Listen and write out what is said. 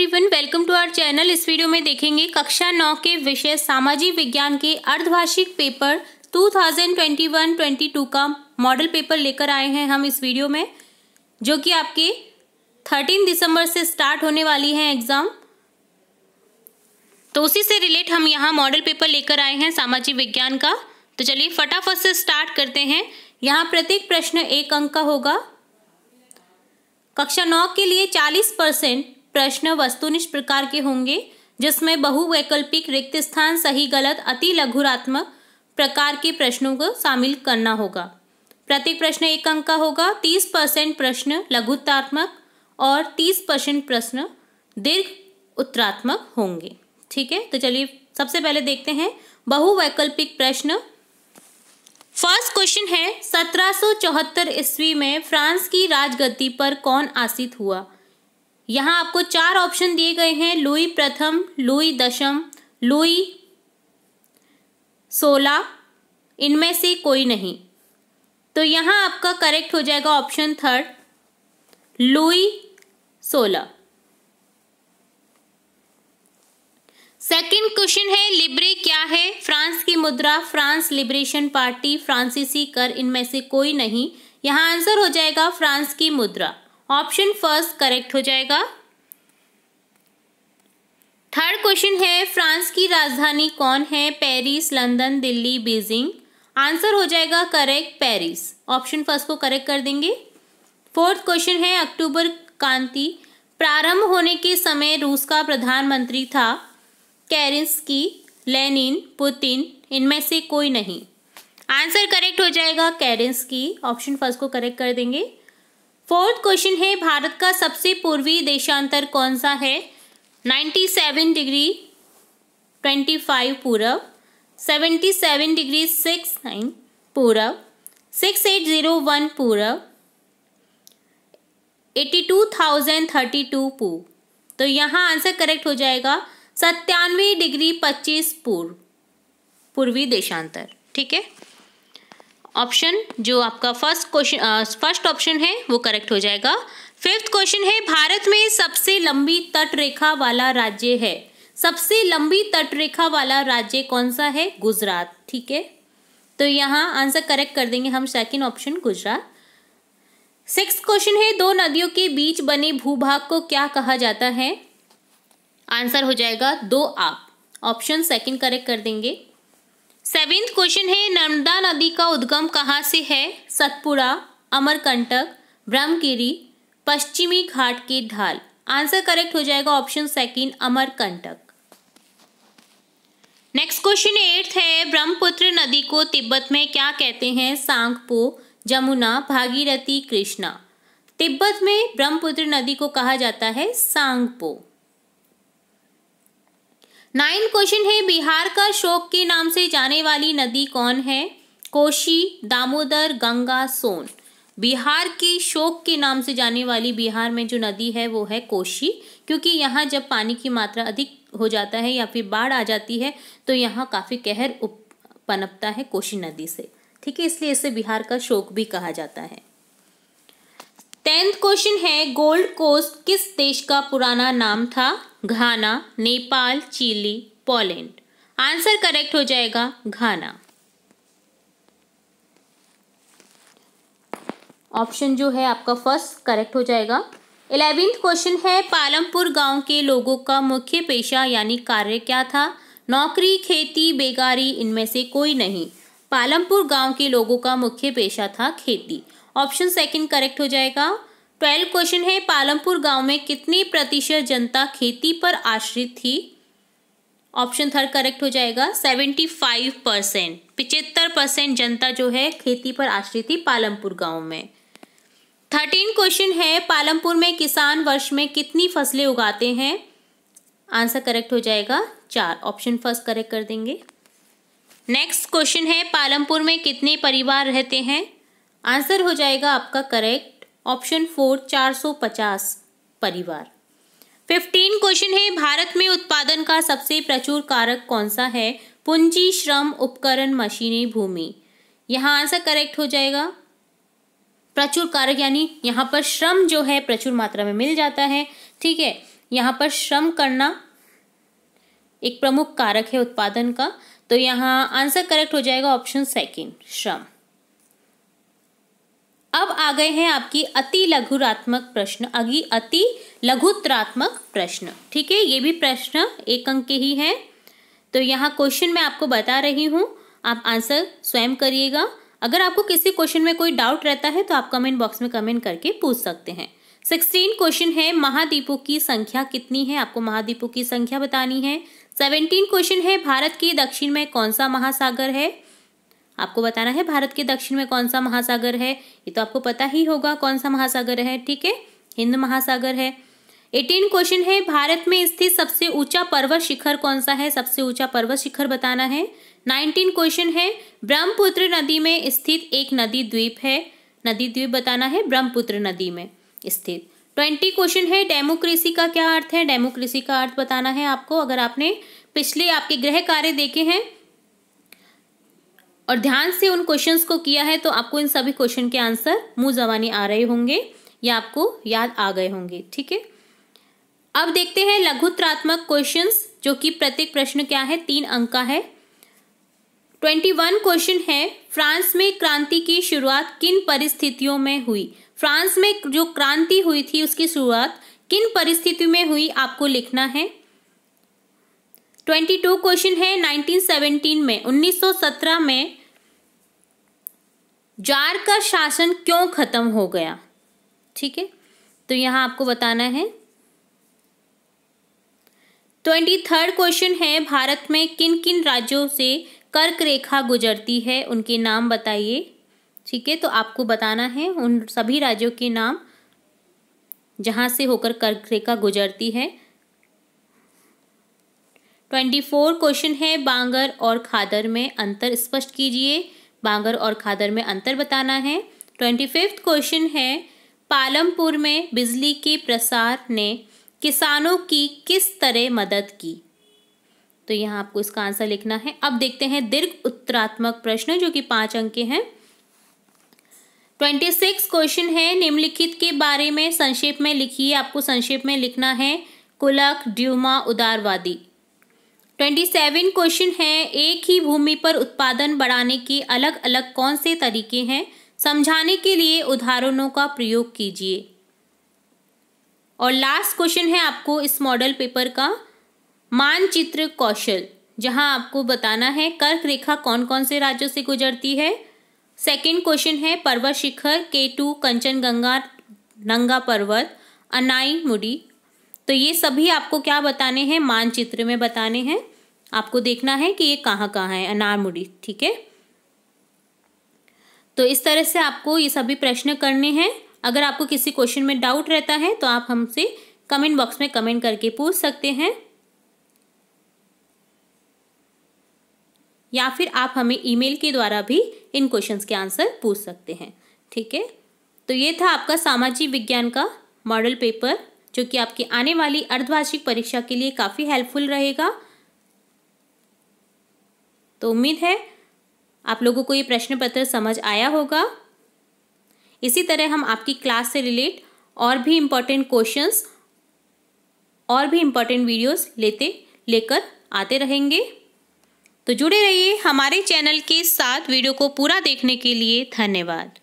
Everyone, welcome to our channel. इस video में देखेंगे कक्षा 9 के विषय सामाजिक विज्ञान के अर्धवार्षिक पेपर 2021-22 का मॉडल पेपर लेकर आए हैं हम इस वीडियो में, जो कि आपके 13 दिसंबर से स्टार्ट होने वाली है एग्जाम। तो उसी से रिलेट हम यहाँ मॉडल पेपर लेकर आए हैं सामाजिक विज्ञान का। तो चलिए फटाफट से स्टार्ट करते हैं। यहाँ प्रत्येक प्रश्न 1 अंक का होगा। कक्षा 9 के लिए 40% प्रश्न वस्तुनिष्ठ प्रकार के होंगे, जिसमें बहुवैकल्पिक, रिक्त स्थान, सही गलत, अति लघुरात्मक प्रकार के प्रश्नों को शामिल करना होगा। प्रत्येक प्रश्न 1 अंक का होगा। 30% प्रश्न लघुत्तरात्मक और 30% प्रश्न दीर्घ उत्तरात्मक होंगे। ठीक है, तो चलिए सबसे पहले देखते हैं बहुवैकल्पिक प्रश्न। फर्स्ट क्वेश्चन है, 1774 ईस्वी में फ्रांस की राजगद्दी पर कौन आसीन हुआ? यहाँ आपको 4 ऑप्शन दिए गए हैं, लुई प्रथम, लुई दशम, लुई 16, इनमें से कोई नहीं। तो यहाँ आपका करेक्ट हो जाएगा ऑप्शन 3, लुई 16। सेकंड क्वेश्चन है, लिब्रे क्या है? फ्रांस की मुद्रा, फ्रांस लिबरेशन पार्टी, फ्रांसीसी कर, इनमें से कोई नहीं। यहाँ आंसर हो जाएगा फ्रांस की मुद्रा। ऑप्शन फर्स्ट करेक्ट हो जाएगा। थर्ड क्वेश्चन है, फ्रांस की राजधानी कौन है? Paris, London, Delhi, Beijing. Answer हो जाएगा करेक्ट पेरिस। ऑप्शन फर्स्ट को करेक्ट कर देंगे। फोर्थ क्वेश्चन है, अक्टूबर क्रांति प्रारंभ होने के समय रूस का प्रधानमंत्री था? केरिंस्की, लेनिन, पुतिन, इनमें से कोई नहीं। आंसर करेक्ट हो जाएगा केरिंस्की। ऑप्शन फर्स्ट को करेक्ट कर देंगे। फोर्थ क्वेश्चन है, भारत का सबसे पूर्वी देशांतर कौन सा है? 97 डिग्री 25 पूरब, 77 डिग्री 69 पूरब, 6801 पूरब, 82,032 पूर्व। तो यहाँ आंसर करेक्ट हो जाएगा 97 डिग्री 25 पूर्वी देशांतर। ठीक है, ऑप्शन जो आपका फर्स्ट ऑप्शन है वो करेक्ट हो जाएगा। फिफ्थ क्वेश्चन है, भारत में सबसे लंबी तटरेखा वाला राज्य है? सबसे लंबी तटरेखा वाला राज्य कौन सा है? गुजरात। ठीक है, तो यहाँ आंसर करेक्ट कर देंगे हम second option Gujarat. Sixth question है, 2 नदियों के बीच बने भूभाग को क्या कहा जाता है? आंसर हो जाएगा 2 आप। ऑप्शन सेकंड करेक्ट कर देंगे। सेवेंथ क्वेश्चन है, नर्मदा नदी का उद्गम कहाँ से है? सतपुड़ा, अमरकंटक, ब्रह्मगिरी, पश्चिमी घाट की ढाल। आंसर करेक्ट हो जाएगा option second Amarkantak. Next question 8 है, ब्रह्मपुत्र नदी को तिब्बत में क्या कहते हैं? सांगपो, जमुना, भागीरथी, कृष्णा। तिब्बत में ब्रह्मपुत्र नदी को कहा जाता है सांगपो। 9 क्वेश्चन है, बिहार का शोक के नाम से जाने वाली नदी कौन है? कोशी, दामोदर, गंगा, सोन। बिहार के शोक के नाम से जाने वाली बिहार में जो नदी है वो है कोशी, क्योंकि यहाँ जब पानी की मात्रा अधिक हो जाता है या फिर बाढ़ आ जाती है तो यहाँ काफ़ी कहर पनपता है कोशी नदी से। ठीक है, इसलिए इसे बिहार का शोक भी कहा जाता है। 10th क्वेश्चन है, गोल्ड कोस्ट किस देश का पुराना नाम था? Ghana, Nepal, Chile, Poland. Answer correct हो जाएगा घाना। ऑप्शन जो है आपका फर्स्ट करेक्ट हो जाएगा। 11th क्वेश्चन है, पालमपुर गांव के लोगों का मुख्य पेशा यानी कार्य क्या था? नौकरी, खेती, बेगारी, इनमें से कोई नहीं। पालमपुर गांव के लोगों का मुख्य पेशा था खेती। ऑप्शन सेकंड करेक्ट हो जाएगा। 12 क्वेश्चन है, पालमपुर गांव में कितनी प्रतिशत जनता खेती पर आश्रित थी? ऑप्शन थर्ड करेक्ट हो जाएगा 75%। 75% जनता जो है खेती पर आश्रित थी पालमपुर गांव में। 13 क्वेश्चन है, पालमपुर में किसान वर्ष में कितनी फसलें उगाते हैं? आंसर करेक्ट हो जाएगा 4। ऑप्शन फर्स्ट करेक्ट कर देंगे। नेक्स्ट क्वेश्चन है, पालमपुर में कितने परिवार रहते हैं? आंसर हो जाएगा आपका करेक्ट ऑप्शन 4, 450 परिवार। 15 क्वेश्चन है, भारत में उत्पादन का सबसे प्रचुर कारक कौन सा है? पूंजी, श्रम, उपकरण, मशीनें, भूमि। यहाँ आंसर करेक्ट हो जाएगा प्रचुर कारक, यानी यहाँ पर श्रम जो है प्रचुर मात्रा में मिल जाता है। ठीक है, यहाँ पर श्रम करना एक प्रमुख कारक है उत्पादन का, तो यहाँ आंसर करेक्ट हो जाएगा ऑप्शन सेकंड, श्रम। अब आ गए हैं आपकी अति लघुरात्मक प्रश्न, अति लघुत्रात्मक प्रश्न। ठीक है, ये भी प्रश्न 1 अंक के ही हैं। तो यहाँ क्वेश्चन मैं आपको बता रही हूँ, आप आंसर स्वयं करिएगा। अगर आपको किसी क्वेश्चन में कोई डाउट रहता है तो आप कमेंट बॉक्स में कमेंट करके पूछ सकते हैं। 16 क्वेश्चन है, महाद्वीपों की संख्या कितनी है, आपको महाद्वीपों की संख्या बतानी है। 17 क्वेश्चन है, भारत के दक्षिण में कौन सा महासागर है, आपको बताना है भारत के दक्षिण में कौन सा महासागर है। ये तो आपको पता ही होगा कौन सा महासागर है, ठीक है, हिंद महासागर है। 18 क्वेश्चन है, भारत में स्थित सबसे ऊंचा पर्वत शिखर कौन सा है, सबसे ऊंचा पर्वत शिखर बताना है। 19 क्वेश्चन है, ब्रह्मपुत्र नदी में स्थित एक नदी द्वीप है, नदी द्वीप बताना है ब्रह्मपुत्र नदी में स्थित। 20 क्वेश्चन है, डेमोक्रेसी का क्या अर्थ है, डेमोक्रेसी का अर्थ बताना है आपको। अगर आपने पिछले आपके गृह कार्य देखे हैं और ध्यान से उन क्वेश्चंस को किया है तो आपको इन सभी क्वेश्चन के आंसर मुंह जबानी आ रहे होंगे या आपको याद आ गए होंगे। ठीक है, अब देखते हैं लघुत्रात्मक क्वेश्चंस, जो कि प्रत्येक प्रश्न क्या है 3 अंक का है। 21 क्वेश्चन है, फ्रांस में क्रांति की शुरुआत किन परिस्थितियों में हुई, फ्रांस में जो क्रांति हुई थी उसकी शुरुआत किन परिस्थितियों में हुई, आपको लिखना है। 22 क्वेश्चन है, 1917 में जार का शासन क्यों खत्म हो गया। ठीक है, तो यहां आपको बताना है। 23rd क्वेश्चन है, भारत में किन किन राज्यों से कर्क रेखा गुजरती है, उनके नाम बताइए। ठीक है, तो आपको बताना है उन सभी राज्यों के नाम जहां से होकर कर्क रेखा गुजरती है। 24 क्वेश्चन है, बांगर और खादर में अंतर स्पष्ट कीजिए, बांगर और खादर में अंतर बताना है। 25th क्वेश्चन है, पालमपुर में बिजली के प्रसार ने किसानों की किस तरह मदद की, तो यहाँ आपको इसका आंसर लिखना है। अब देखते हैं दीर्घ उत्तरात्मक प्रश्न, जो कि 5 अंक के हैं। 26 क्वेश्चन है, निम्नलिखित के बारे में संक्षेप में लिखिए, आपको संक्षेप में लिखना है, कुलक, ड्यूमा, उदारवादी। 27 क्वेश्चन है, एक ही भूमि पर उत्पादन बढ़ाने के अलग अलग कौन से तरीके हैं, समझाने के लिए उदाहरणों का प्रयोग कीजिए। और लास्ट क्वेश्चन है आपको इस मॉडल पेपर का, मानचित्र कौशल, जहां आपको बताना है कर्क रेखा कौन कौन से राज्यों से गुजरती है। सेकंड क्वेश्चन है, पर्वत शिखर, K2, कंचनजंगा, नंगा पर्वत, अनाई मुडी, तो ये सभी आपको क्या बताने हैं, मानचित्र में बताने हैं। आपको देखना है कि ये कहाँ कहाँ है, अनारमुडी। ठीक है, तो इस तरह से आपको ये सभी प्रश्न करने हैं। अगर आपको किसी क्वेश्चन में डाउट रहता है तो आप हमसे कमेंट बॉक्स में कमेंट करके पूछ सकते हैं, या फिर आप हमें ईमेल के द्वारा भी इन क्वेश्चंस के आंसर पूछ सकते हैं। ठीक है, तो ये था आपका सामाजिक विज्ञान का मॉडल पेपर, जो कि आपकी आने वाली अर्धवार्षिक परीक्षा के लिए काफ़ी हेल्पफुल रहेगा। तो उम्मीद है आप लोगों को ये प्रश्न पत्र समझ आया होगा। इसी तरह हम आपकी क्लास से रिलेट और भी इम्पोर्टेंट क्वेश्चंस और भी इम्पोर्टेंट वीडियोस लेकर आते रहेंगे। तो जुड़े रहिए हमारे चैनल के साथ। वीडियो को पूरा देखने के लिए धन्यवाद।